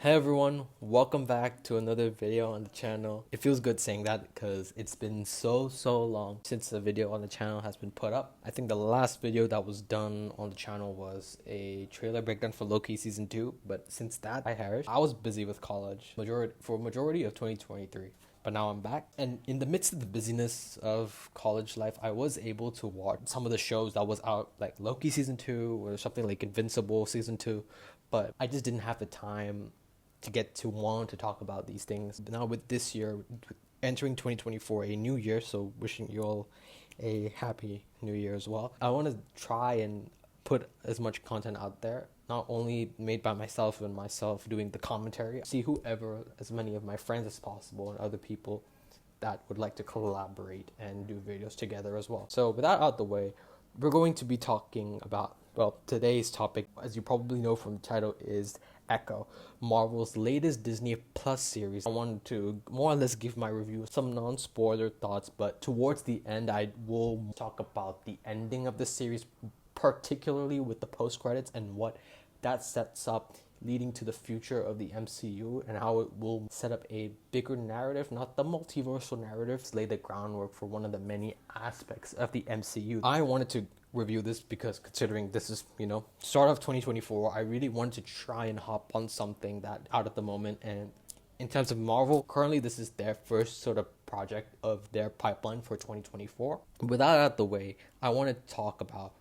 Hey everyone, welcome back to another video on the channel. It feels good saying that because it's been so long since a video on the channel has been put up. I think the last video that was done on the channel was a trailer breakdown for Loki season 2, but since that I was busy with college majority of 2023. But now I'm back, and in the midst of the busyness of college life, I was able to watch some of the shows that was out, like Loki season 2 or something like Invincible season 2, but I just didn't have the time to get to want to talk about these things. Now with this year, entering 2024, a new year, so wishing you all a happy new year as well. I want to try and put as much content out there, not only made by myself and myself doing the commentary, see whoever, as many of my friends as possible and other people that would like to collaborate and do videos together as well. So with that out the way, we're going to be talking about, well, today's topic, as you probably know from the title, is Echo, Marvel's latest Disney Plus series. I wanted to more or less give my review, some non-spoiler thoughts, but towards the end I will talk about the ending of the series, particularly with the post-credits and what that sets up leading to the future of the MCU and how it will set up a bigger narrative, not the multiversal narratives, lay the groundwork for one of the many aspects of the MCU. I wanted to review this because considering this is, start of 2024, I really wanted to try and hop on something that out at the moment. And in terms of Marvel, currently this is their first sort of project of their pipeline for 2024. With that out the way, I want to talk about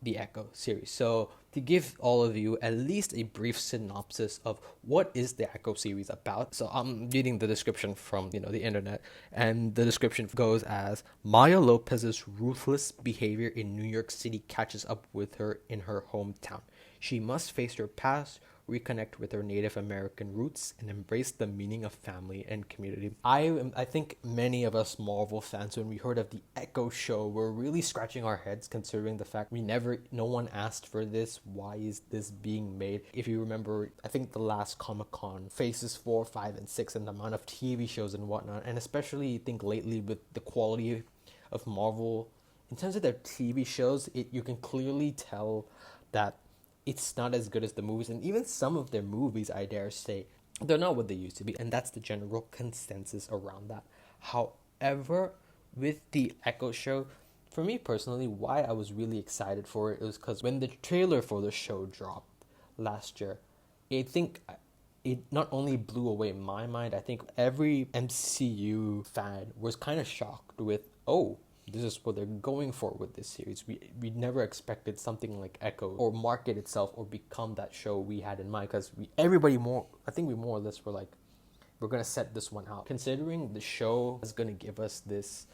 the Echo series. So to give all of you at least a brief synopsis of what is the Echo series about. So I'm reading the description from the internet, and the description goes as: Maya Lopez's ruthless behavior in New York City catches up with her in her hometown. She must face her past, reconnect with her Native American roots, and embrace the meaning of family and community. I think many of us Marvel fans, when we heard of the Echo show, were really scratching our heads considering the fact no one asked for this. Why is this being made? If you remember, I think the last Comic-Con, Phases 4, 5, and 6, and the amount of TV shows and whatnot, and especially I think lately with the quality of Marvel, in terms of their TV shows, you can clearly tell that it's not as good as the movies, and even some of their movies, I dare say, they're not what they used to be, and that's the general consensus around that. However, with the Echo show, for me personally, why I was really excited for it was because when the trailer for the show dropped last year, I think it not only blew away my mind, I think every MCU fan was kind of shocked with, oh, this is what they're going for with this series. We never expected something like Echo or market itself or become that show we had in mind, because we more or less were like, we're going to set this one out. Considering the show is going to give us this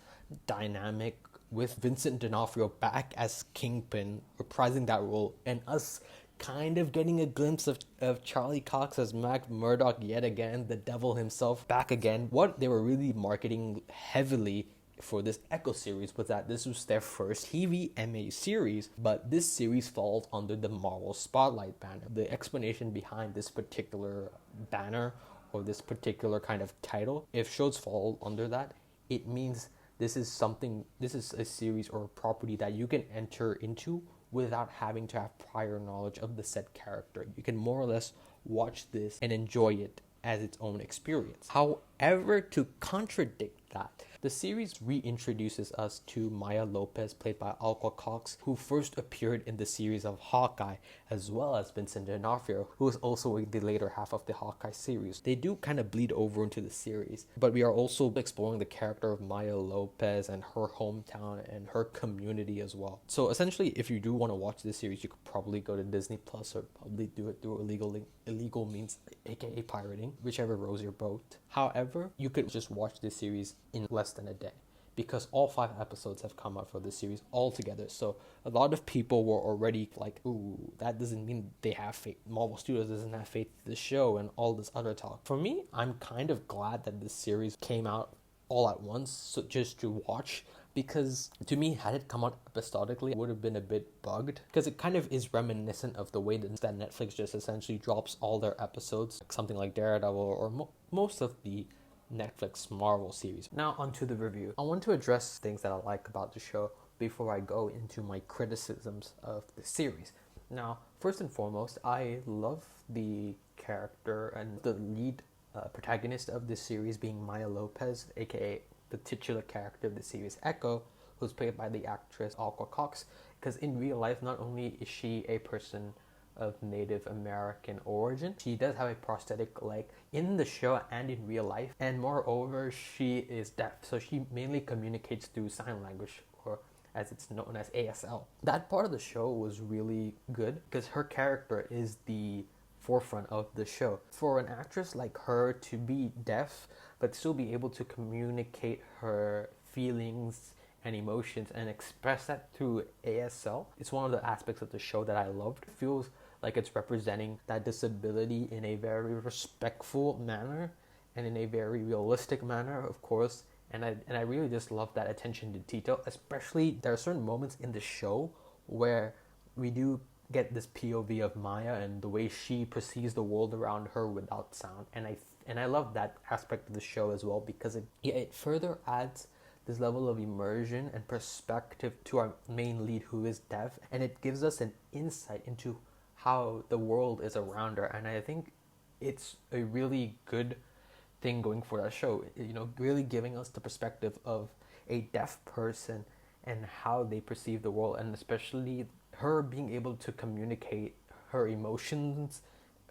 dynamic with Vincent D'onofrio back as Kingpin, reprising that role, and us kind of getting a glimpse of Charlie Cox as Matt Murdock yet again, the devil himself back again. What they were really marketing heavily for this Echo series was that this was their first TVMA series, but this series falls under the Marvel Spotlight banner. The explanation behind this particular banner or this particular kind of title, if shows fall under that, it means this is a series or a property that you can enter into without having to have prior knowledge of the said character. You can more or less watch this and enjoy it as its own experience. However, to contradict that, the series reintroduces us to Maya Lopez, played by Alqua Cox, who first appeared in the series of Hawkeye, as well as Vincent D'onofrio, who is also in the later half of the Hawkeye series. They do kind of bleed over into the series, but we are also exploring the character of Maya Lopez and her hometown and her community as well. So essentially, if you do want to watch this series, you could probably go to Disney Plus or probably do it through illegal means, aka pirating, whichever rows your boat. However, you could just watch this series in less than a day, because all 5 episodes have come out for this series all together. So a lot of people were already like, ooh, that doesn't mean they have faith. Marvel Studios doesn't have faith in the show and all this other talk. For me, I'm kind of glad that this series came out all at once, so just to watch, because to me, had it come out episodically, it would have been a bit bugged, because it kind of is reminiscent of the way that Netflix just essentially drops all their episodes, like something like Daredevil or most of the Netflix Marvel series. Now onto the review. I want to address things that I like about the show before I go into my criticisms of the series. Now, first and foremost, I love the character and the lead protagonist of this series being Maya Lopez, aka the titular character of the series Echo, who's played by the actress Alqua Cox. Because in real life, not only is she a person of Native American origin, she does have a prosthetic leg in the show and in real life, and moreover, she is deaf, so she mainly communicates through sign language, or as it's known as ASL. That part of the show was really good because her character is the forefront of the show. For an actress like her to be deaf but still be able to communicate her feelings and emotions and express that through ASL, it's one of the aspects of the show that I loved. It feels like it's representing that disability in a very respectful manner and in a very realistic manner, of course. And I really just love that attention to detail. Especially there are certain moments in the show where we do get this POV of Maya and the way she perceives the world around her without sound. And I love that aspect of the show as well, because it further adds this level of immersion and perspective to our main lead, who is deaf, and it gives us an insight into how the world is around her. And I think it's a really good thing going for that show, you know, really giving us the perspective of a deaf person and how they perceive the world, and especially her being able to communicate her emotions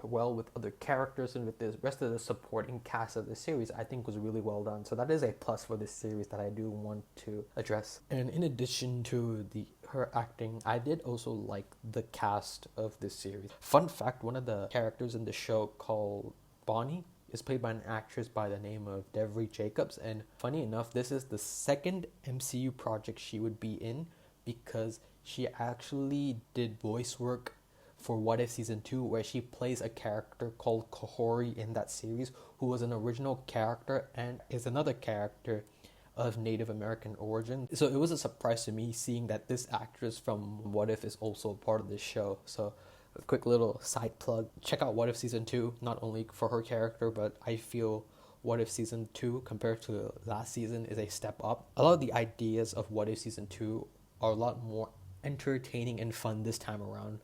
well with other characters and with the rest of the supporting cast of the series, I think was really well done. So that is a plus for this series that I do want to address. And in addition to her acting, I did also like the cast of this series. Fun fact, one of the characters in the show, called Bonnie, is played by an actress by the name of Devery Jacobs. And funny enough, this is the second MCU project she would be in, because she actually did voice work for What If Season 2, where she plays a character called Kahori in that series, who was an original character and is another character of Native American origin. So it was a surprise to me seeing that this actress from What If is also part of this show. So a quick little side plug, check out What If Season 2, not only for her character, but I feel What If Season 2 compared to last season is a step up. A lot of the ideas of What If Season 2 are a lot more entertaining and fun this time around,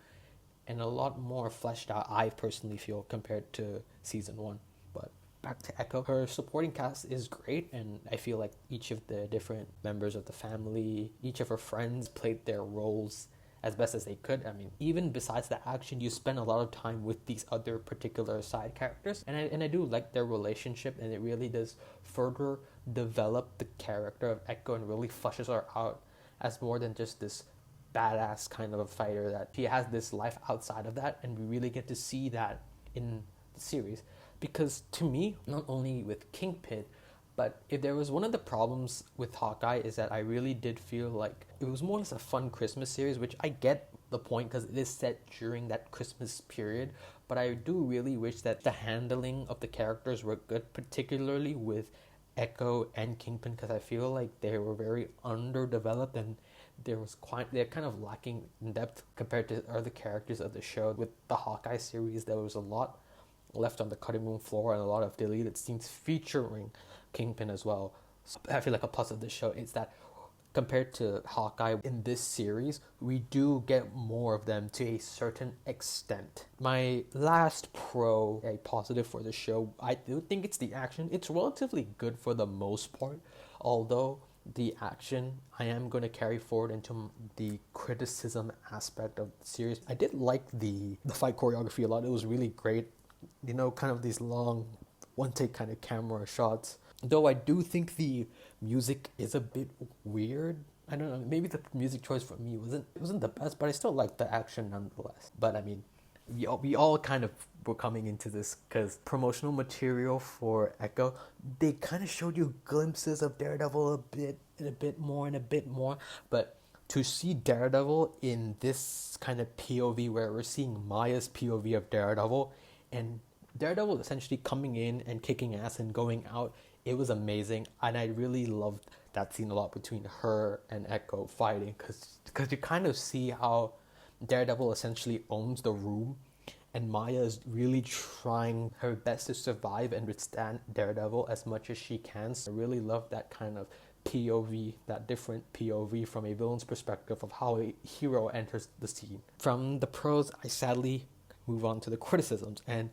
and a lot more fleshed out, I personally feel, compared to Season 1. But back to Echo, her supporting cast is great, and I feel like each of the different members of the family, each of her friends played their roles as best as they could. I mean, even besides the action, you spend a lot of time with these other particular side characters, and I do like their relationship, and it really does further develop the character of Echo and really flushes her out as more than just this badass kind of a fighter, that she has this life outside of that, and we really get to see that in the series. Because to me, not only with Kingpin, but if there was one of the problems with Hawkeye, is that I really did feel like it was more as a fun Christmas series, which I get the point because it is set during that Christmas period, but I do really wish that the handling of the characters were good, particularly with Echo and Kingpin, because I feel like they were very underdeveloped and they're kind of lacking in depth compared to other characters of the show. With the Hawkeye series, there was a lot left on the cutting room floor and a lot of deleted scenes featuring Kingpin as well. So I feel like a plus of this show is that compared to Hawkeye in this series, we do get more of them to a certain extent. My last a positive for the show, I do think it's the action. It's relatively good for the most part, although the action I am going to carry forward into the criticism aspect of the series. I did like the fight choreography a lot. It was really great. You know, kind of these long one take kind of camera shots. Though I do think the music is a bit weird. I don't know, maybe the music choice for me wasn't the best, but I still like the action nonetheless. But I mean, we all kind of were coming into this because promotional material for Echo, they kind of showed you glimpses of Daredevil a bit more, but to see Daredevil in this kind of POV where we're seeing Maya's POV of Daredevil, and Daredevil essentially coming in and kicking ass and going out, it was amazing. And I really loved that scene a lot between her and Echo fighting, because you kind of see how Daredevil essentially owns the room, and Maya is really trying her best to survive and withstand Daredevil as much as she can. So I really love that kind of POV, that different POV from a villain's perspective of how a hero enters the scene. From the pros, I sadly move on to the criticisms, and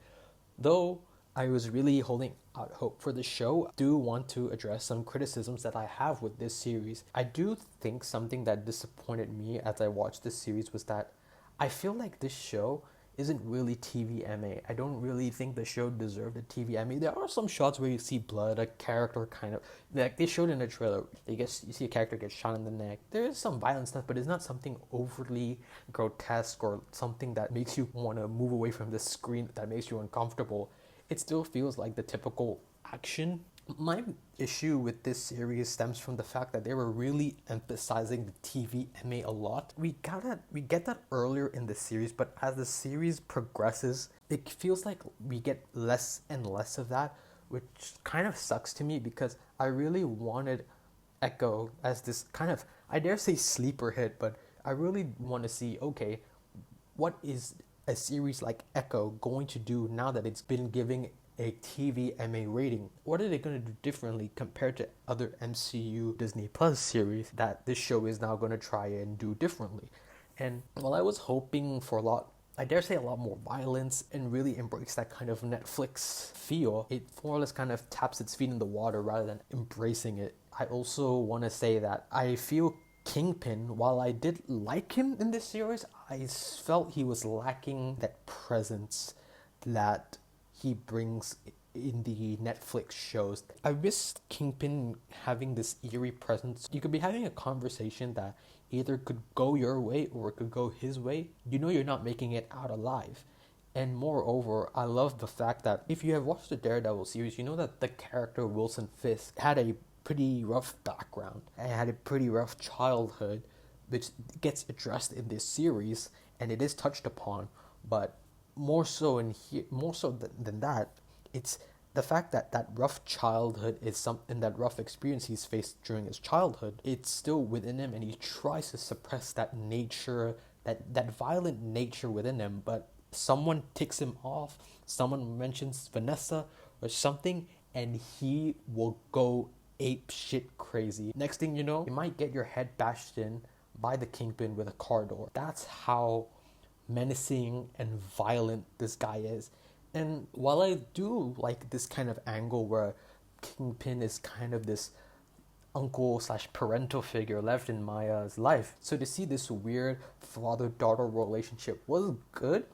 Though I was really holding out hope for the show, I do want to address some criticisms that I have with this series. I do think something that disappointed me as I watched this series was that I feel like this show isn't really TVMA. I don't really think the show deserved a TVMA. There are some shots where you see blood, a character kind of, like they showed in the trailer, you see a character get shot in the neck. There is some violent stuff, but it's not something overly grotesque or something that makes you want to move away from the screen, that makes you uncomfortable. It still feels like the typical action. My issue with this series stems from the fact that they were really emphasizing the TVMA a lot. We get that earlier in the series, but as the series progresses, it feels like we get less and less of that, which kind of sucks to me because I really wanted Echo as this kind of, I dare say, sleeper hit, but I really want to see, okay, what is a series like Echo going to do now that it's been giving a TVMA rating? What are they going to do differently compared to other MCU Disney Plus series that this show is now going to try and do differently? And while I was hoping for a lot, I dare say a lot more violence and really embrace that kind of Netflix feel, it more or less kind of taps its feet in the water rather than embracing it. I also want to say that I feel Kingpin, while I did like him in this series, I felt he was lacking that presence that he brings in the Netflix shows. I miss Kingpin having this eerie presence. You could be having a conversation that either could go your way or it could go his way. You know you're not making it out alive. And moreover, I love the fact that if you have watched the Daredevil series, you know that the character Wilson Fisk had a pretty rough background and had a pretty rough childhood, which gets addressed in this series and it is touched upon. But more so than that, it's the fact that that rough childhood is something, that rough experience he's faced during his childhood, it's still within him, and he tries to suppress that nature, that violent nature within him. But someone ticks him off, someone mentions Vanessa or something, and he will go ape shit crazy. Next thing you know, you might get your head bashed in by the Kingpin with a car door. That's how menacing and violent this guy is. And while I do like this kind of angle where Kingpin is kind of this uncle/parental figure left in Maya's life, so to see this weird father-daughter relationship was good,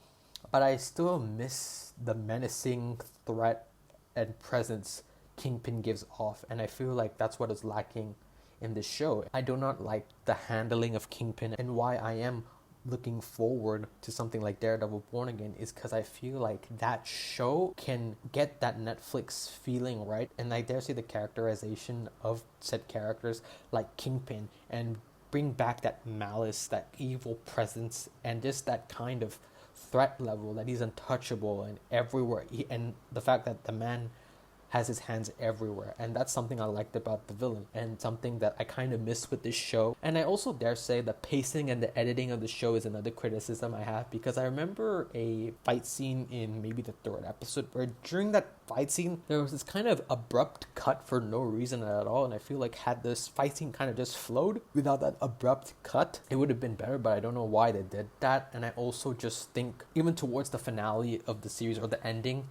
but I still miss the menacing threat and presence Kingpin gives off, and I feel like that's what is lacking in this show. I do not like the handling of Kingpin, and why I am looking forward to something like Daredevil Born Again is because I feel like that show can get that Netflix feeling right, and I dare say the characterization of said characters like Kingpin, and bring back that malice, that evil presence, and just that kind of threat level that he's untouchable and everywhere, and the fact that the man has his hands everywhere. And that's something I liked about the villain, and something that I kind of miss with this show. And I also dare say the pacing and the editing of the show is another criticism I have, because I remember a fight scene in maybe the third episode where during that fight scene there was this kind of abrupt cut for no reason at all, and I feel like had this fight scene kind of just flowed without that abrupt cut, it would have been better, but I don't know why they did that. And I also just think even towards the finale of the series, or the ending,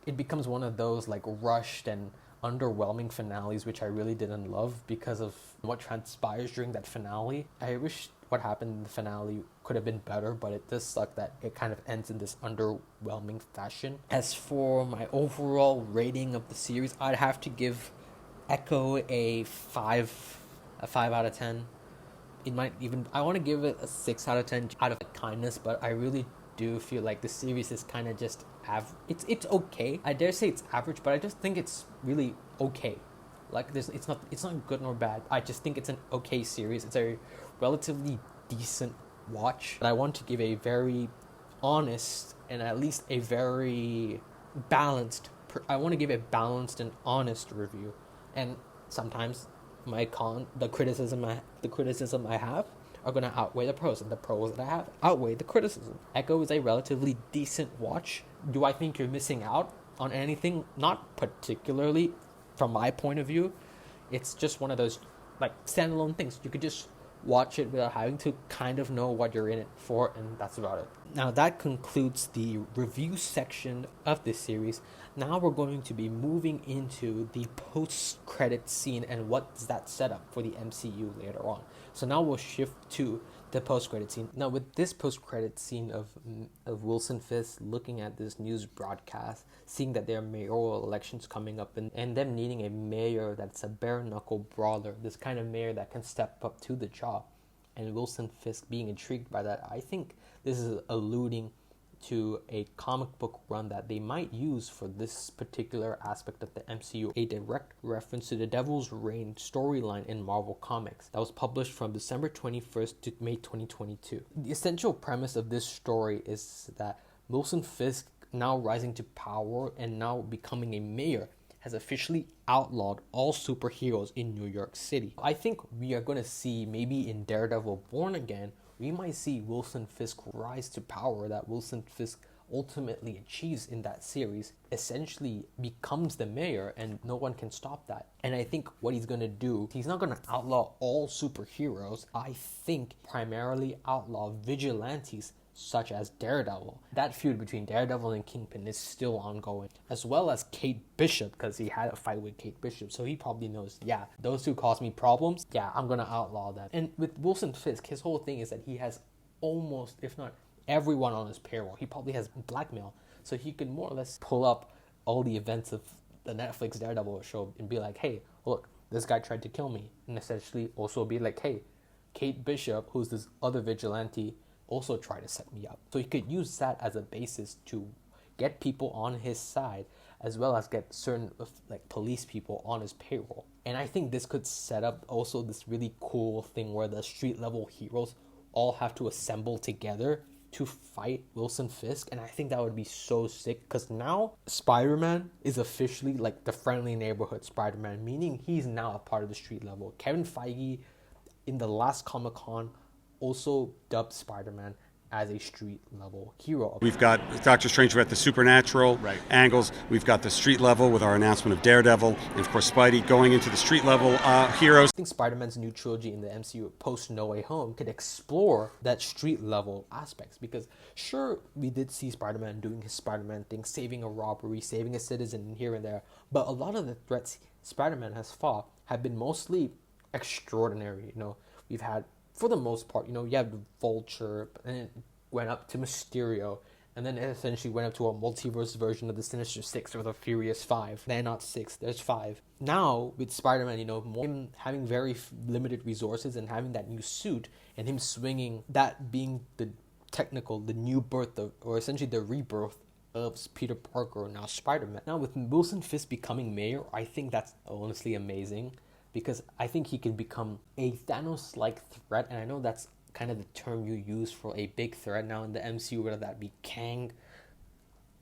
it becomes one of those like rushed and underwhelming finales, which I really didn't love because of what transpires during that finale. I wish what happened in the finale could have been better, but it does suck that it kind of ends in this underwhelming fashion. As for my overall rating of the series, I'd have to give Echo a 5 out of 10. It might even, I want to give it a 6 out of 10 out of kindness, but I really do feel like the series is kind of just it's okay. I dare say it's average, but I just think it's really okay. Like it's not good nor bad. I just think it's an okay series. It's a relatively decent watch. But I want to give a very honest and at least a very balanced. I want to give a balanced and honest review. And sometimes the criticism I have are going to outweigh the pros, and the pros that I have outweigh the criticism. Echo is a relatively decent watch. Do I think you're missing out on anything? Not particularly from my point of view. It's just one of those like standalone things. You could just watch it without having to kind of know what you're in it for, and that's about it. Now that concludes the review section of this series. Now we're going to be moving into the post-credit scene and what's that set up for the MCU later on. So now we'll shift to the post-credit scene. Now with this post-credit scene of Wilson Fisk looking at this news broadcast, seeing that there are mayoral elections coming up and them needing a mayor that's a bare-knuckle brawler, this kind of mayor that can step up to the job, and Wilson Fisk being intrigued by that, I think this is alluding to a comic book run that they might use for this particular aspect of the MCU, a direct reference to the Devil's Reign storyline in Marvel Comics that was published from December 21st to May 2022. The essential premise of this story is that Wilson Fisk, now rising to power and now becoming a mayor, has officially outlawed all superheroes in New York City. I think we are going to see, maybe in Daredevil Born Again, we might see Wilson Fisk rise to power that Wilson Fisk ultimately achieves in that series, essentially becomes the mayor, and no one can stop that. And I think what he's going to do, he's not going to outlaw all superheroes. I think primarily outlaw vigilantes such as Daredevil. That feud between Daredevil and Kingpin is still ongoing, as well as Kate Bishop, because he had a fight with Kate Bishop, so he probably knows, yeah, those two cause me problems, yeah, I'm gonna outlaw that. And with Wilson Fisk, his whole thing is that he has almost, if not everyone on his payroll. He probably has blackmail, so he could more or less pull up all the events of the Netflix Daredevil show and be like, hey, look, this guy tried to kill me, and essentially also be like, hey, Kate Bishop, who's this other vigilante, also try to set me up. So he could use that as a basis to get people on his side, as well as get certain like police people on his payroll. And I think this could set up also this really cool thing where the street level heroes all have to assemble together to fight Wilson Fisk. And I think that would be so sick, because now Spider-Man is officially like the friendly neighborhood Spider-Man, meaning he's now a part of the street level. Kevin Feige in the last Comic-Con also dubbed Spider-Man as a street level hero. We've got Doctor Strange at the supernatural angles. We've got the street level with our announcement of Daredevil, and of course Spidey going into the street level heroes. I think Spider-Man's new trilogy in the MCU post No Way Home could explore that street level aspects, because sure, we did see Spider-Man doing his Spider-Man thing, saving a robbery, saving a citizen here and there, but a lot of the threats Spider-Man has fought have been mostly extraordinary. You know, we've had, for the most part, you know, you have the Vulture, and it went up to Mysterio, and then it essentially went up to a multiverse version of the Sinister Six or the Furious Five. They're not six, there's five. Now, with Spider-Man, you know, him having very limited resources and having that new suit, and him swinging, that being the new birth of, or essentially the rebirth of Peter Parker, now Spider-Man. Now, with Wilson Fisk becoming mayor, I think that's honestly amazing, because I think he can become a Thanos-like threat, and I know that's kind of the term you use for a big threat now in the MCU, whether that be Kang,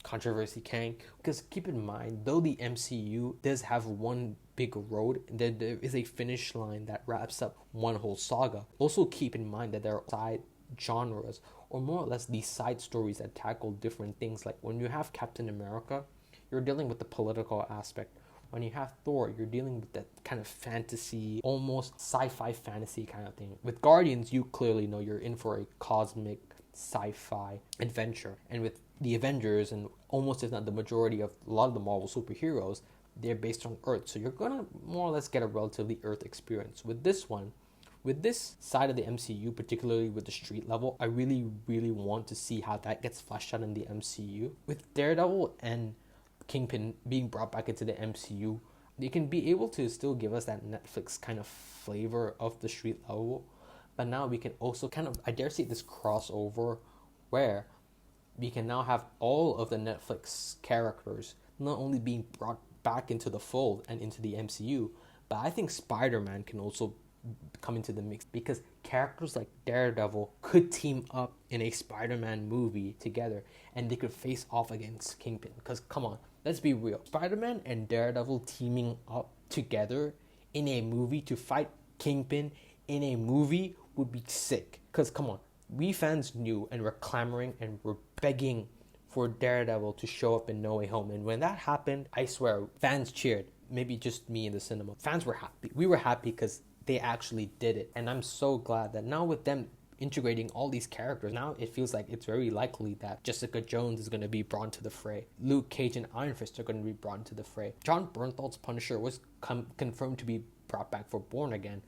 controversy Kang. Because keep in mind, though the MCU does have one big road, there is a finish line that wraps up one whole saga. Also keep in mind that there are side genres, or more or less these side stories that tackle different things. Like when you have Captain America, you're dealing with the political aspect. When you have Thor, you're dealing with that kind of fantasy, almost sci-fi fantasy kind of thing. With Guardians, you clearly know you're in for a cosmic sci-fi adventure. And with the Avengers, and almost if not the majority of a lot of the Marvel superheroes, they're based on Earth. So you're going to more or less get a relatively Earth experience. With this one, with this side of the MCU, particularly with the street level, I really, really want to see how that gets fleshed out in the MCU. With Daredevil and Kingpin being brought back into the MCU, they can be able to still give us that Netflix kind of flavor of the street level, but now we can also kind of, I dare say, this crossover where we can now have all of the Netflix characters not only being brought back into the fold and into the MCU, but I think Spider-Man can also come into the mix, because characters like Daredevil could team up in a Spider-Man movie together, and they could face off against Kingpin. Because come on, let's be real, Spider-Man and Daredevil teaming up together in a movie to fight Kingpin in a movie would be sick. Because come on, we fans knew and were clamoring and were begging for Daredevil to show up in No Way Home, and when that happened, I swear fans cheered. Maybe just me in the cinema. Fans were happy. We were happy because they actually did it. And I'm so glad that now with them integrating all these characters, now it feels like it's very likely that Jessica Jones is going to be brought to the fray. Luke Cage and Iron Fist are going to be brought to the fray. John Bernthal's Punisher was confirmed to be brought back for Born Again.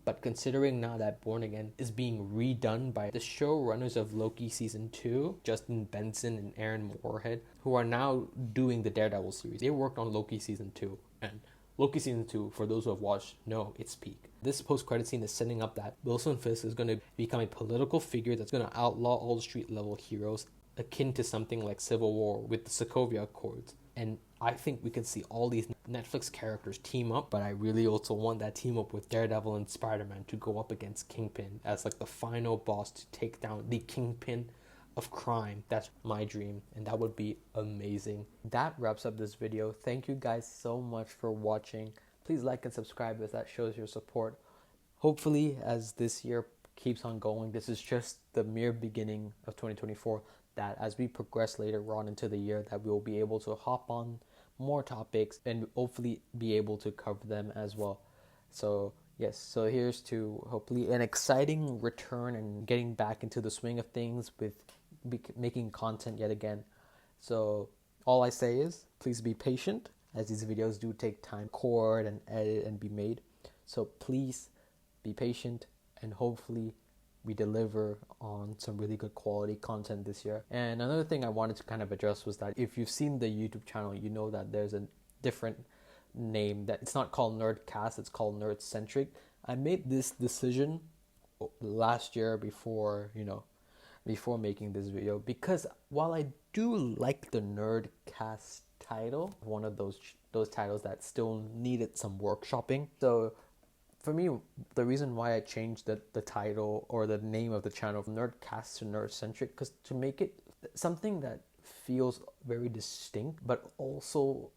But considering now that Born Again is being redone by the showrunners of Loki Season 2, Justin Benson and Aaron Moorhead, who are now doing the Daredevil series. They worked on Loki Season 2, and Loki Season 2, for those who have watched, know it's peak. This post-credit scene is setting up that Wilson Fisk is going to become a political figure that's going to outlaw all the street-level heroes, akin to something like Civil War with the Sokovia Accords. And I think we can see all these Netflix characters team up, but I really also want that team up with Daredevil and Spider-Man to go up against Kingpin as like the final boss to take down the Kingpin of crime. That's my dream, and that would be amazing. That wraps up this video. Thank you guys so much for watching. Please like and subscribe, as that shows your support. Hopefully, as this year keeps on going, this is just the mere beginning of 2024, that as we progress later on into the year, that we'll be able to hop on more topics and hopefully be able to cover them as well. So yes, so here's to hopefully an exciting return and getting back into the swing of things with making content yet again. So all I say is please be patient, as these videos do take time to record and edit and be made. So please be patient, and hopefully we deliver on some really good quality content this year. And another thing I wanted to kind of address was that if you've seen the YouTube channel, you know that there's a different name, that it's not called Nerdcast, it's called Nerdcentric. I made this decision last year before making this video, because while I do like the Nerdcast title, one of those titles that still needed some workshopping. So for me, the reason why I changed the title or the name of the channel from Nerdcast to Nerdcentric, because to make it something that feels very distinct, but also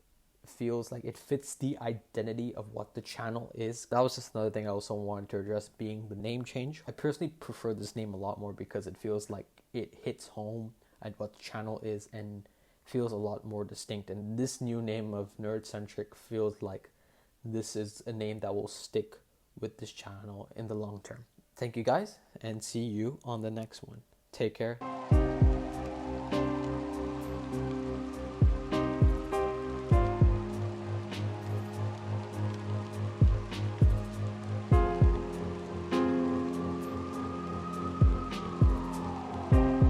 feels like it fits the identity of what the channel is. That was just another thing I also wanted to address, being the name change. I personally prefer this name a lot more because it feels like it hits home at what the channel is and feels a lot more distinct. And this new name of Nerdcentric feels like this is a name that will stick with this channel in the long term. Thank you guys, and see you on the next one. Take care.